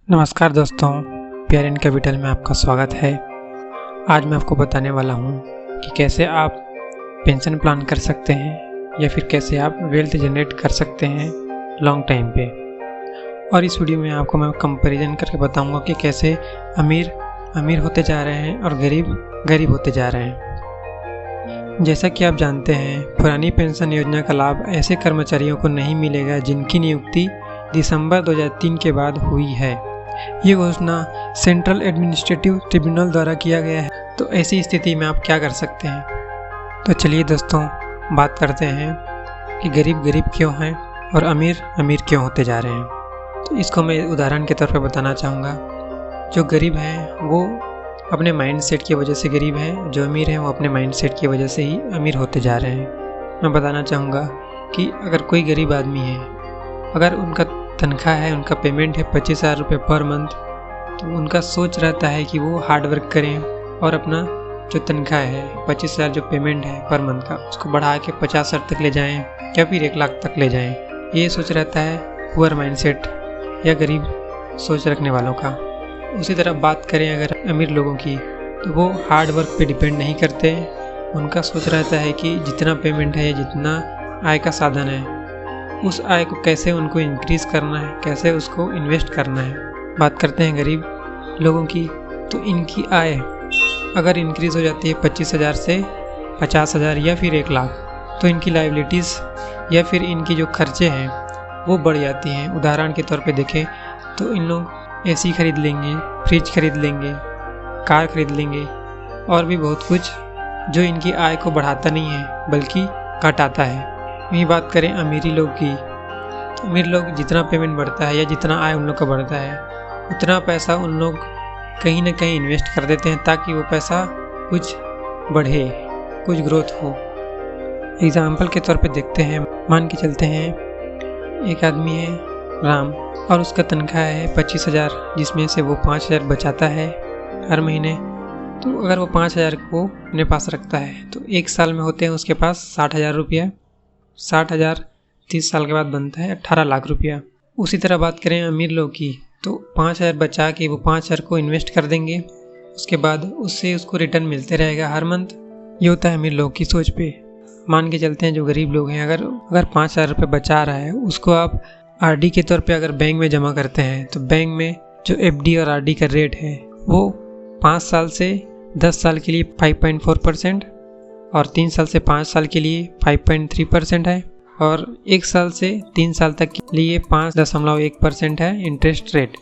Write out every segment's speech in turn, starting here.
नमस्कार दोस्तों, प्यार इन कैपिटल में आपका स्वागत है। आज मैं आपको बताने वाला हूँ कि कैसे आप पेंशन प्लान कर सकते हैं या फिर कैसे आप वेल्थ जनरेट कर सकते हैं लॉन्ग टाइम पे। और इस वीडियो में आपको मैं कंपैरिजन करके बताऊँगा कि कैसे अमीर अमीर होते जा रहे हैं और गरीब गरीब होते जा रहे हैं। जैसा कि आप जानते हैं, पुरानी पेंशन योजना का लाभ ऐसे कर्मचारियों को नहीं मिलेगा जिनकी नियुक्ति दिसंबर 2003 के बाद हुई है। ये घोषणा सेंट्रल एडमिनिस्ट्रेटिव ट्रिब्यूनल द्वारा किया गया है। तो ऐसी स्थिति में आप क्या कर सकते हैं? तो चलिए दोस्तों, बात करते हैं कि गरीब गरीब क्यों हैं और अमीर अमीर क्यों होते जा रहे हैं। तो इसको मैं उदाहरण के तौर पे बताना चाहूँगा। जो गरीब हैं वो अपने माइंड सेट की वजह से गरीब हैं, जो अमीर हैं वो अपने माइंड सेट की वजह से ही अमीर होते जा रहे हैं। मैं बताना चाहूँगा कि अगर कोई गरीब आदमी है, अगर उनका तनख्वाह है, उनका पेमेंट है 25,000 रुपये पर मंथ, तो उनका सोच रहता है कि वो हार्ड वर्क करें और अपना जो तनख्वाह है 25,000 जो पेमेंट है पर मंथ का, उसको बढ़ा के 50,000 तक ले जाएं या फिर 1 लाख तक ले जाएं। ये सोच रहता है पुअर माइंडसेट या गरीब सोच रखने वालों का। उसी तरह बात करें अगर अमीर लोगों की, तो वो हार्ड वर्क पे डिपेंड नहीं करते। उनका सोच रहता है कि जितना पेमेंट है, जितना आय का साधन है, उस आय को कैसे उनको इंक्रीज़ करना है, कैसे उसको इन्वेस्ट करना है। बात करते हैं गरीब लोगों की, तो इनकी आय अगर इंक्रीज़ हो जाती है 25,000 से 50,000 या फिर 1 लाख, तो इनकी लायबिलिटीज़ या फिर इनकी जो खर्चे हैं वो बढ़ जाती हैं। उदाहरण के तौर पे देखें तो इन लोग एसी खरीद लेंगे, फ्रिज खरीद लेंगे, कार खरीद लेंगे और भी बहुत कुछ जो इनकी आय को बढ़ाता नहीं है बल्कि घटाता है। वहीं बात करें अमीरी लोग की, तो अमीर लोग जितना पेमेंट बढ़ता है या जितना आय उन लोग का बढ़ता है, उतना पैसा उन लोग कहीं ना कहीं इन्वेस्ट कर देते हैं ताकि वो पैसा कुछ बढ़े, कुछ ग्रोथ हो। एग्जाम्पल के तौर पे देखते हैं, मान के चलते हैं एक आदमी है राम और उसका तनख्वाह है 25,000, जिसमें से वो 5,000 बचाता है हर महीने। तो अगर वो 5,000 को अपने पास रखता है तो 1 साल में होते हैं उसके पास 60,000 रुपया। 60,000 30 साल के बाद बनता है 18 लाख रुपया। उसी तरह बात करें अमीर लोग की, तो 5,000 बचा के वो 5,000 को इन्वेस्ट कर देंगे, उसके बाद उससे उसको रिटर्न मिलते रहेगा हर मंथ। ये होता है अमीर लोग की सोच पे। मान के चलते हैं जो गरीब लोग हैं, अगर 5,000 रुपये बचा रहा है, उसको आप आरडी के तौर पे अगर बैंक में जमा करते हैं, तो बैंक में जो एफडी और आरडी का रेट है वो 5 साल से 10 साल के लिए 5.4% और 3 साल से 5 साल के लिए 5.3% है और 1 साल से 3 साल तक के लिए 5.1% है इंटरेस्ट रेट।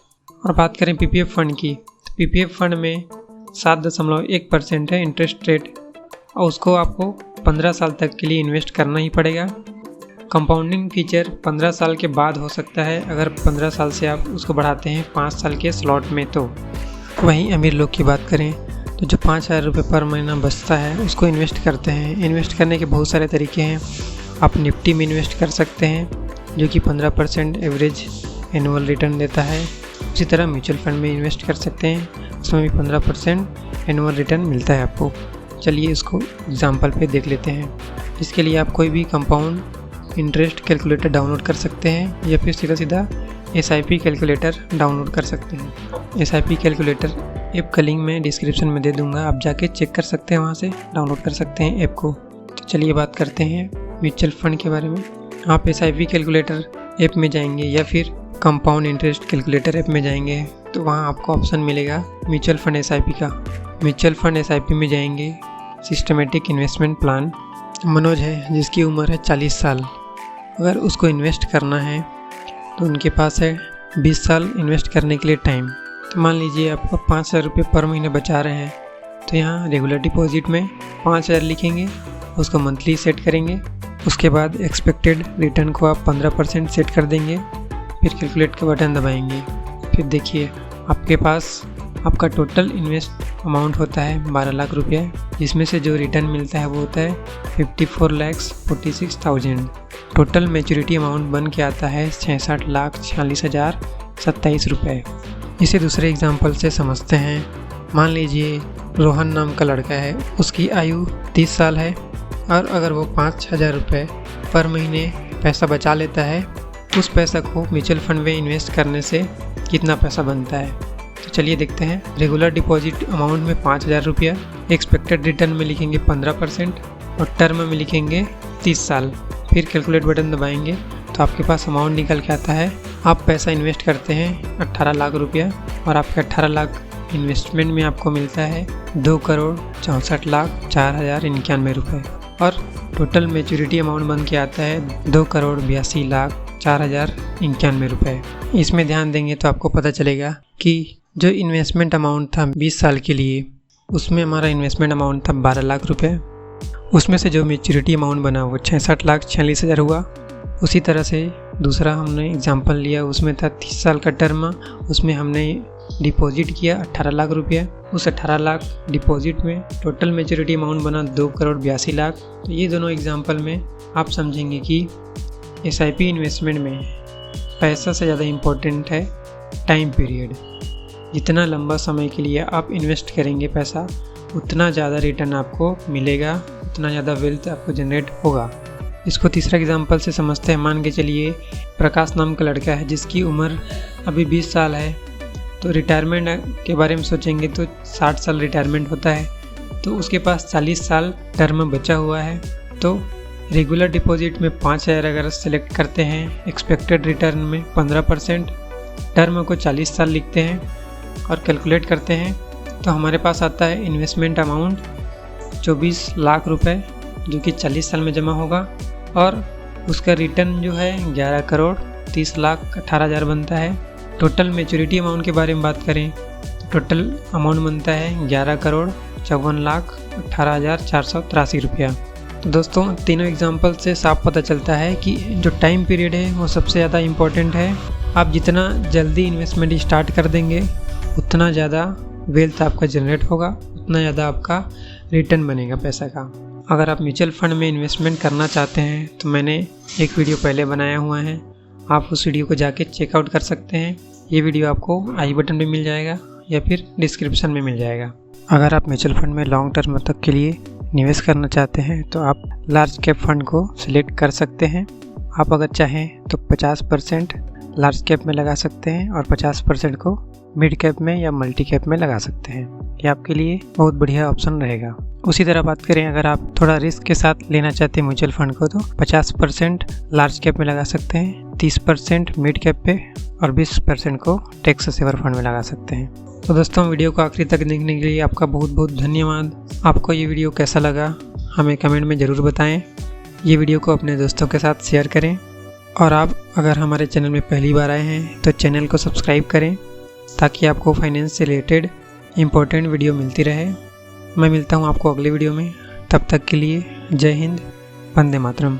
और बात करें पीपीएफ फंड की, तो पीपीएफ फंड में 7.1% है इंटरेस्ट रेट और उसको आपको 15 साल तक के लिए इन्वेस्ट करना ही पड़ेगा। कंपाउंडिंग फीचर 15 साल के बाद हो सकता है, अगर 15 साल से आप उसको बढ़ाते हैं 5 साल के स्लॉट में। तो वहीं अमीर लोग की बात करें तो जो 5,000 रुपये पर महीना बचता है उसको इन्वेस्ट करते हैं। इन्वेस्ट करने के बहुत सारे तरीके हैं। आप निफ्टी में इन्वेस्ट कर सकते हैं जो कि 15% एवरेज एनुअल रिटर्न देता है। उसी तरह म्यूचुअल फंड में इन्वेस्ट कर सकते हैं, उसमें भी 15% एनुअल रिटर्न मिलता है आपको। चलिए इसको एग्जाम्पल पे देख लेते हैं। इसके लिए आप कोई भी कंपाउंड इंटरेस्ट कैलकुलेटर डाउनलोड कर सकते हैं या फिर सीधा SIP कैलकुलेटर डाउनलोड कर सकते हैं। SIP कैलकुलेटर ऐप का लिंक मैं डिस्क्रिप्शन में दे दूंगा, आप जाके चेक कर सकते हैं, वहाँ से डाउनलोड कर सकते हैं ऐप को। तो चलिए बात करते हैं म्यूचुअल फंड के बारे में। आप SIP कैलकुलेटर ऐप में जाएंगे या फिर कंपाउंड इंटरेस्ट कैलकुलेटर ऐप में जाएंगे, तो वहाँ आपको ऑप्शन मिलेगा म्यूचुअल फंड SIP का। म्यूचुअल फंड SIP में जाएंगे, सिस्टमेटिक इन्वेस्टमेंट प्लान। मनोज है जिसकी उम्र है 40 साल, अगर उसको इन्वेस्ट करना है तो उनके पास है 20 साल इन्वेस्ट करने के लिए टाइम। तो मान लीजिए आपको 5,000 रुपये पर महीने बचा रहे हैं, तो यहाँ रेगुलर डिपॉजिट में 5,000 लिखेंगे, उसको मंथली सेट करेंगे। उसके बाद एक्सपेक्टेड रिटर्न को आप 15% सेट कर देंगे, फिर कैलकुलेट का बटन दबाएंगे। फिर देखिए आपके पास आपका टोटल इन्वेस्ट अमाउंट होता है 12 लाख रुपया, जिसमें से जो रिटर्न मिलता है वो होता है 54,46,000। टोटल मैच्योरिटी अमाउंट बन के आता है 66,46,027 रुपये। इसे दूसरे एग्जाम्पल से समझते हैं। मान लीजिए रोहन नाम का लड़का है, उसकी आयु 30 साल है और अगर वो 5,000 रुपये पर महीने पैसा बचा लेता है उस पैसा को म्यूचुअल फंड में इन्वेस्ट करने से कितना पैसा बनता है। तो चलिए देखते हैं। रेगुलर डिपॉजिट अमाउंट में 5,000 रुपया, एक्सपेक्टेड रिटर्न में लिखेंगे 15% और टर्म में लिखेंगे 30 साल। फिर कैलकुलेट बटन दबाएंगे तो आपके पास अमाउंट निकल के आता है। आप पैसा इन्वेस्ट करते हैं 18 लाख रुपया और आपके 18 लाख इन्वेस्टमेंट में आपको मिलता है 2,64,04,091 रुपये और टोटल मैच्योरिटी अमाउंट बन के आता है 2,82,04,091 रुपये। इसमें ध्यान देंगे तो आपको पता चलेगा कि जो इन्वेस्टमेंट अमाउंट था 20 साल के लिए, उसमें हमारा इन्वेस्टमेंट अमाउंट था 12 लाख रुपये। उसमें से जो मैच्योरिटी अमाउंट बना वो 66,46,000 हुआ। उसी तरह से दूसरा हमने एग्जांपल लिया, उसमें था 30 साल का टर्म, उसमें हमने डिपॉजिट किया 18 लाख रुपया। उस 18 लाख डिपॉजिट में टोटल मैच्योरिटी अमाउंट बना 2,82,00,000। तो ये दोनों एग्जांपल में आप समझेंगे कि SIP इन्वेस्टमेंट में पैसा से ज़्यादा इम्पोर्टेंट है टाइम पीरियड। जितना लंबा समय के लिए आप इन्वेस्ट करेंगे पैसा, उतना ज़्यादा रिटर्न आपको मिलेगा, उतना ज़्यादा वेल्थ आपको जनरेट होगा। इसको तीसरा एग्जांपल से समझते हैं। मान के चलिए प्रकाश नाम का लड़का है जिसकी उम्र अभी 20 साल है। तो रिटायरमेंट के बारे में सोचेंगे तो 60 साल रिटायरमेंट होता है, तो उसके पास 40 साल टर्म बचा हुआ है। तो रेगुलर डिपॉजिट में 5,000 अगर सेलेक्ट करते हैं, एक्सपेक्टेड रिटर्न में 15%, टर्म को 40 साल लिखते हैं और कैलकुलेट करते हैं तो हमारे पास आता है इन्वेस्टमेंट अमाउंट 24 लाख रुपए, जो कि 40 साल में जमा होगा और उसका रिटर्न जो है 11,30,18,000 बनता है। टोटल मैच्योरिटी अमाउंट के बारे में बात करें तो टोटल अमाउंट बनता है 11,54,18,483 रुपया। तो दोस्तों तीनों एग्जांपल से साफ पता चलता है कि जो टाइम पीरियड है वो सबसे ज़्यादा इम्पोर्टेंट है। आप जितना जल्दी इन्वेस्टमेंट स्टार्ट कर देंगे उतना ज़्यादा वेल्थ आपका जनरेट होगा, उतना ज़्यादा आपका रिटर्न बनेगा पैसा का। अगर आप म्यूचुअल फंड में इन्वेस्टमेंट करना चाहते हैं तो मैंने एक वीडियो पहले बनाया हुआ है, आप उस वीडियो को जाके चेकआउट कर सकते हैं। ये वीडियो आपको आई बटन में मिल जाएगा या फिर डिस्क्रिप्शन में मिल जाएगा। अगर आप म्यूचुअल फंड में लॉन्ग टर्म तक के लिए निवेश करना चाहते हैं तो आप लार्ज कैप फंड को सिलेक्ट कर सकते हैं। आप अगर चाहें तो 50% लार्ज कैप में लगा सकते हैं और 50% को मिड कैप में या मल्टी कैप में लगा सकते हैं। ये आपके लिए बहुत बढ़िया ऑप्शन रहेगा। उसी तरह बात करें, अगर आप थोड़ा रिस्क के साथ लेना चाहते हैं म्यूचुअल फंड को तो 50% लार्ज कैप में लगा सकते हैं, 30% मिड कैप पे और 20% को टैक्स सेवर फंड में लगा सकते हैं। तो दोस्तों वीडियो को आखिरी तक देखने के लिए आपका बहुत बहुत धन्यवाद। आपको ये वीडियो कैसा लगा हमें कमेंट में ज़रूर बताएं। ये वीडियो को अपने दोस्तों के साथ शेयर करें और आप अगर हमारे चैनल में पहली बार आए हैं तो चैनल को सब्सक्राइब करें ताकि आपको फाइनेंस से रिलेटेड इम्पोर्टेंट वीडियो मिलती रहे। मैं मिलता हूँ आपको अगले वीडियो में, तब तक के लिए जय हिंद, वंदे मातरम।